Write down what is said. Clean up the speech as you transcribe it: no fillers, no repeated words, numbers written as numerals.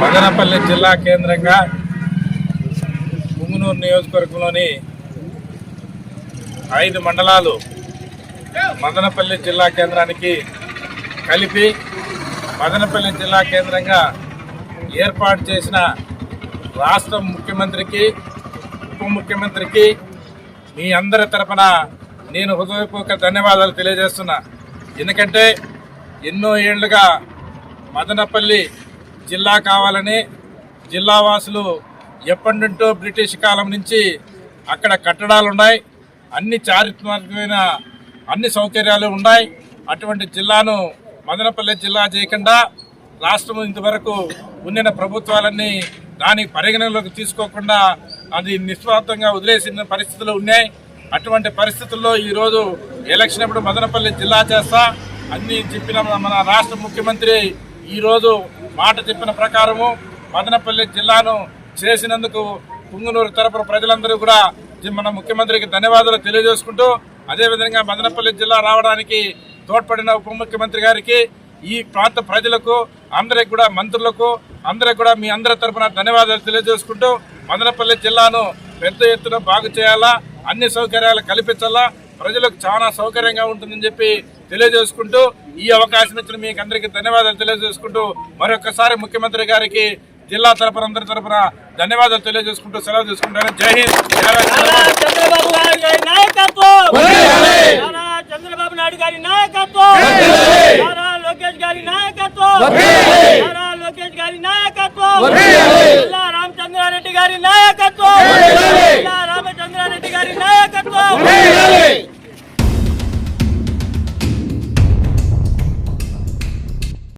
మదనపల్లి జిల్లా కేంద్రంగా పుంగనూరు నియోజకవర్గంలోని 5 మండలాలు మదనపల్లి జిల్లా కేంద్రానికి కలిపి మదనపల్లి జిల్లా కేంద్రంగా ఏర్పాటు చేసిన రాష్ట్ర ముఖ్యమంత్రికి ఉప ముఖ్యమంత్రికి మీ అందరి తరపున నేను హృదయపూర్వక ధన్యవాదాలు తెలియజేస్తున్నా. ఎందుకంటే ఎన్నో ఏళ్లుగా మదనపల్లి జిల్లా కావాలని జిల్లావాసులు ఎప్పటి నుంటో బ్రిటిష్ కాలం నుంచి అక్కడ కట్టడాలు ఉన్నాయి, అన్ని చారిత్రాత్మకమైన అన్ని సౌకర్యాలు ఉన్నాయి. అటువంటి జిల్లాను మదనపల్లి జిల్లా చేయకుండా రాష్ట్రం ఇంతవరకు ఉన్న ప్రభుత్వాలన్నీ దాని పరిగణనలోకి తీసుకోకుండా అది నిస్వార్థంగా వదిలేసిన పరిస్థితులు ఉన్నాయి. అటువంటి పరిస్థితుల్లో ఈరోజు ఎలక్షన్ అప్పుడు మదనపల్లి జిల్లా చేస్తా అన్ని చెప్పిన మన రాష్ట్ర ముఖ్యమంత్రి ఈరోజు మాట చెప్పిన ప్రకారము మదనపల్లి జిల్లాను చేసినందుకు పుంగనూరు తరపున ప్రజలందరూ కూడా మన ముఖ్యమంత్రికి ధన్యవాదాలు తెలియజేసుకుంటూ, అదేవిధంగా మదనపల్లి జిల్లా రావడానికి తోడ్పడిన ఉప ముఖ్యమంత్రి గారికి, ఈ ప్రాంత ప్రజలకు అందరికి కూడా మంత్రులకు అందరికి కూడా మీ అందరి తరఫున ధన్యవాదాలు తెలియజేసుకుంటూ మదనపల్లి జిల్లాను పెద్ద ఎత్తున బాగు చేయాలా, అన్ని సౌకర్యాలు కల్పించాలా, ప్రజలకు చాలా సౌకర్యంగా ఉంటుందని చెప్పి తెలియజేసుకుంటూ ఈ అవకాశం ఇచ్చిన మీకు అందరికీ ధన్యవాదాలు తెలియజేసుకుంటూ మరొకసారి ముఖ్యమంత్రి గారికి జిల్లా తరపున అందరి తరపున ధన్యవాదాలు తెలియజేసుకుంటూ సెలవు తీసుకుంటాను. జై హింద్. చంద్రబాబు నాయుడు గారి నాయకత్వం, లోకేష్ గారి నాయకత్వం, లోకేష్ గారి నాయకత్వం, రామచంద్రారెడ్డి గారి నాయకత్వం, రామచంద్రారెడ్డి గారి నాయకత్వం.